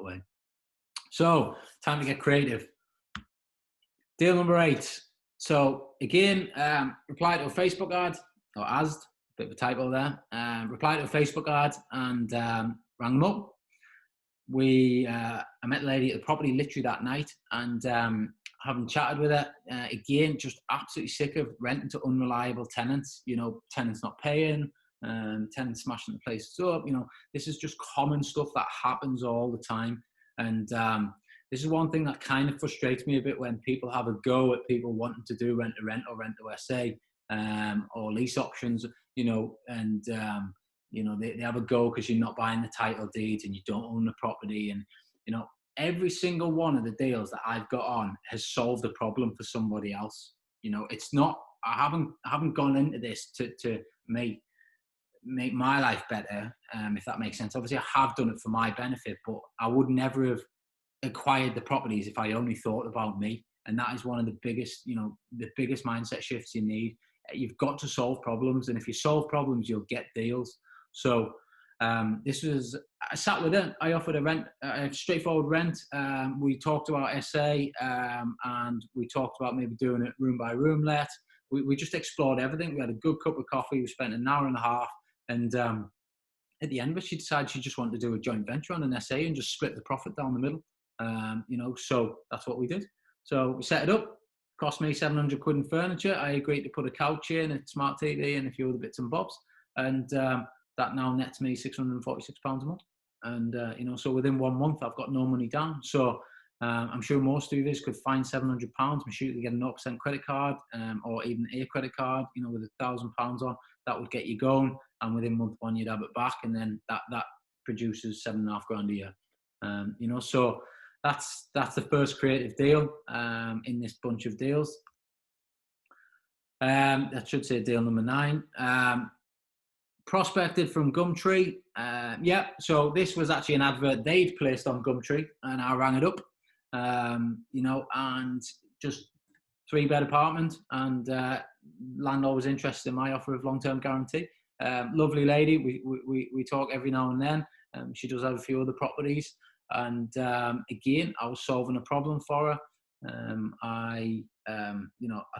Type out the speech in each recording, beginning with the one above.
that way. So time to get creative. Deal number 8. So again, reply to a Facebook ad, or ASD, bit of a typo there. Reply to a Facebook ad and rang them up. I met a lady at the property literally that night, and having chatted with her, again, just absolutely sick of renting to unreliable tenants. Tenants not paying, tenants smashing the places up. This is just common stuff that happens all the time. And this is one thing that kind of frustrates me a bit, when people have a go at people wanting to do rent to rent or rent to SA, or lease options, and they have a go because you're not buying the title deeds and you don't own the property. And, every single one of the deals that I've got on has solved a problem for somebody else. It's not, I haven't gone into this to make my life better, if that makes sense. Obviously, I have done it for my benefit, but I would never have acquired the properties if I only thought about me. And that is one of the biggest mindset shifts you need. You've got to solve problems, and if you solve problems, you'll get deals. So I sat with her. I offered a straightforward rent. We talked about SA, and we talked about maybe doing it room by room let. We just explored everything. We had a good cup of coffee. We spent an hour and a half, and at the end of it, she decided she just wanted to do a joint venture on an SA and just split the profit down the middle. So that's what we did. So we set it up. Cost me 700 quid in furniture. I agreed to put a couch in, a smart TV, and a few other bits and bobs. And that now nets me £646 a month. And, so within 1 month, I've got no money down. So I'm sure most of this could find £700. I'm sure you could get a 0% credit card, or even a credit card, with £1,000 on. That would get you going. And within month 1, you'd have it back. And then that produces £7,500 a year. So that's the first creative deal in this bunch of deals. That should say deal number 9. Prospected from Gumtree. So this was actually an advert they'd placed on Gumtree, and I rang it up. And just 3-bed apartment, and landlord was interested in my offer of long-term guarantee. Lovely lady. We talk every now and then. She does have a few other properties. And again, I was solving a problem for her. I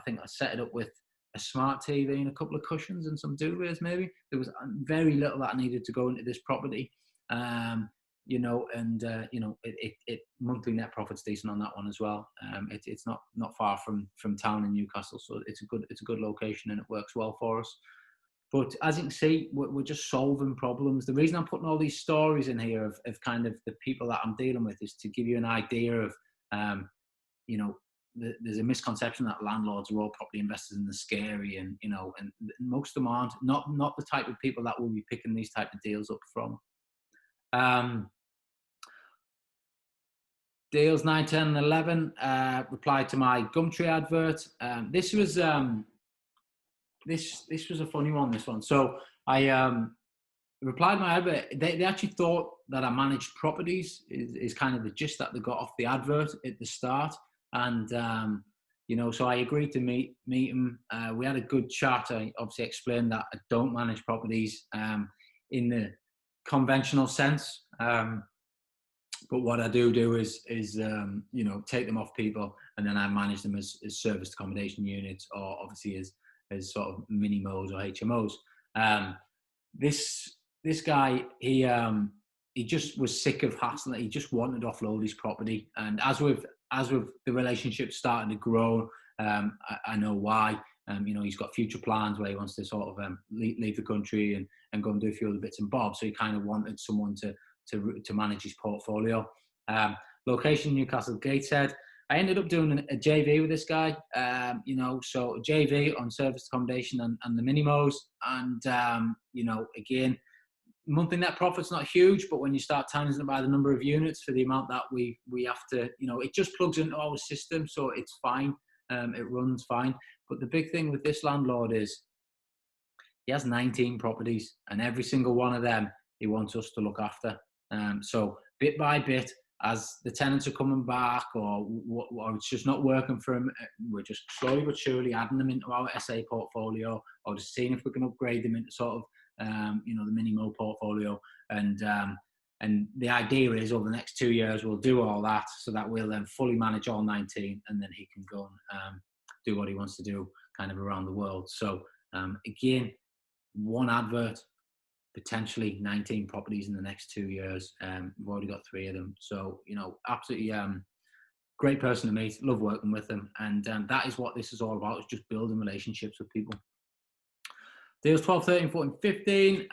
think I set it up with a smart TV and a couple of cushions and some duvets. Maybe there was very little that needed to go into this property. It monthly net profit's decent on that one as well. It's not far from town in Newcastle, so it's a good location and it works well for us. But as you can see, we're just solving problems. The reason I'm putting all these stories in here of kind of the people that I'm dealing with is to give you an idea of, there's a misconception that landlords are all property investors and they're scary, and most of them aren't. Not the type of people that will be picking these type of deals up from. Deals 9, 10, and 11 replied to my Gumtree advert. This was a funny one, this one. So I replied to my advert. They actually thought that I managed properties, is kind of the gist that they got off the advert at the start. And, so I agreed to meet them. We had a good chat. I obviously explained that I don't manage properties in the conventional sense. But what I do is take them off people, and then I manage them as serviced accommodation units, or obviously as sort of mini MOs or HMOs. This guy, he just was sick of hassling. He just wanted to offload his property. And as with the relationship starting to grow, I know why. He's got future plans where he wants to sort of leave the country and go and do a few other bits and bobs. So he kind of wanted someone to manage his portfolio. Location, Newcastle Gateshead. I ended up doing a JV with this guy, so a JV on serviced accommodation and the minimos. And, again, monthly net profit's not huge, but when you start times it by the number of units for the amount that we have to, it just plugs into our system. So it's fine. It runs fine. But the big thing with this landlord is he has 19 properties, and every single one of them he wants us to look after. So bit by bit, as the tenants are coming back, or it's just not working for them, we're just slowly but surely adding them into our SA portfolio, or just seeing if we can upgrade them into sort of, the Minimo portfolio. And And the idea is over the next 2 years, we'll do all that so that we'll then fully manage all 19, and then he can go and do what he wants to do kind of around the world. So again, one advert, potentially 19 properties in the next 2 years. We've already got 3 of them. So, absolutely great person to meet, love working with him. And that is what this is all about, is just building relationships with people. Deals 12, 13, 14, 15.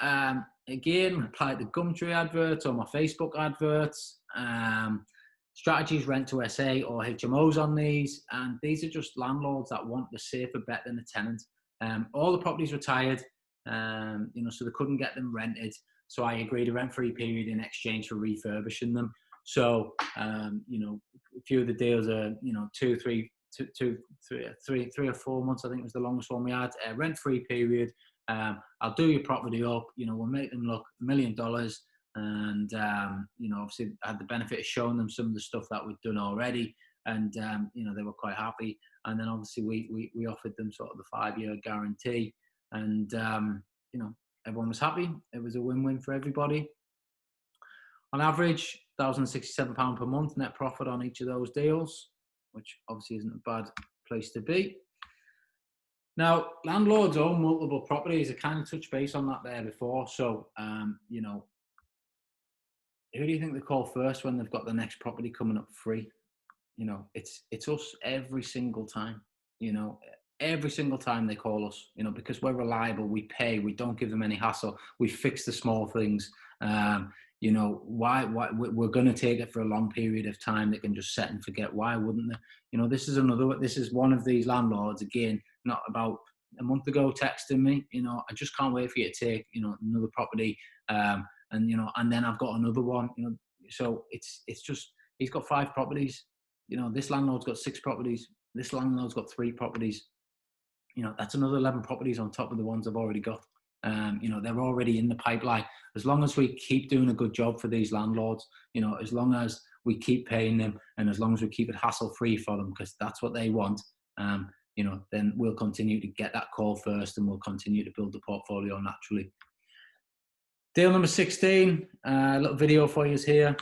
Again, applied the Gumtree adverts or my Facebook adverts. Strategies, rent to SA or HMOs on these. And these are just landlords that want the safer bet than the tenant. All the properties retired, so they couldn't get them rented. So I agreed a rent-free period in exchange for refurbishing them. So, a few of the deals are, 3 or 4 months, I think was the longest one we had. Rent-free period. I'll do your property up, we'll make them look $1 million. And, obviously I had the benefit of showing them some of the stuff that we'd done already. And, they were quite happy. And then obviously we offered them sort of the 5-year guarantee. And, everyone was happy. It was a win-win for everybody. On average, £1,067 per month net profit on each of those deals, which obviously isn't a bad place to be. Now, landlords own multiple properties. I kind of touched base on that there before. So, who do you think they call first when they've got the next property coming up free? It's us every single time. Every single time they call us, because we're reliable, we pay, we don't give them any hassle, we fix the small things. Why we're going to take it for a long period of time. They can just set and forget. Why wouldn't they? This is one of these landlords, again, not about a month ago texting me, I just can't wait for you to take, another property. And then I've got another one, so it's just, he's got 5 properties. This landlord's got 6 properties. This landlord's got 3 properties. That's another 11 properties on top of the ones I've already got. They're already in the pipeline. As long as we keep doing a good job for these landlords, as long as we keep paying them, and as long as we keep it hassle-free for them, because that's what they want, then we'll continue to get that call first, and we'll continue to build the portfolio naturally. Deal number 16, a little video for you here.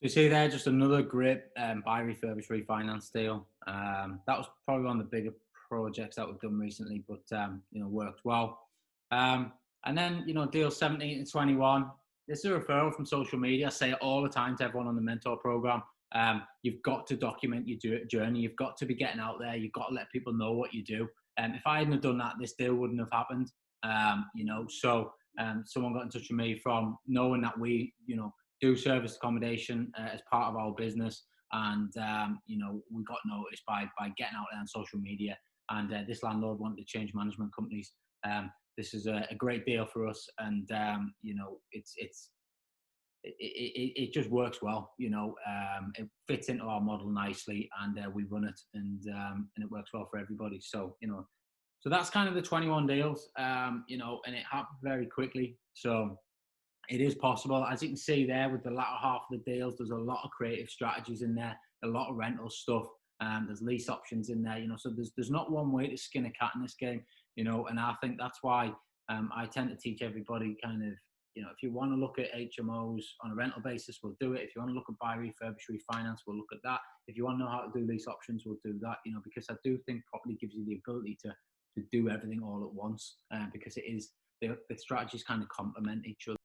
So you see there, just another great buy, refurbish, refinance deal. That was probably one of the bigger projects that we've done recently, but worked well. And then deal 17 to 21. This is a referral from social media. I say it all the time to everyone on the mentor program. You've got to document your journey. You've got to be getting out there. You've got to let people know what you do. If I hadn't have done that, this deal wouldn't have happened. So someone got in touch with me from knowing that we, do service accommodation as part of our business, and we got noticed by getting out there on social media. And this landlord wanted to change management companies. This is a great deal for us, and it just works well. It fits into our model nicely, and we run it, and it works well for everybody. So so that's kind of the 21 deals, and it happened very quickly. So it is possible. As you can see there with the latter half of the deals, there's a lot of creative strategies in there, a lot of rental stuff. There's lease options in there, so there's not one way to skin a cat in this game, and I think that's why I tend to teach everybody kind of, You know, if you want to look at HMOs on a rental basis, we'll do it. If you want to look at buy, refurbish, refinance, we'll look at that. If you want to know how to do lease options, we'll do that. You know, because I do think property gives you the ability to do everything all at once, because it is the strategies kind of complement each other.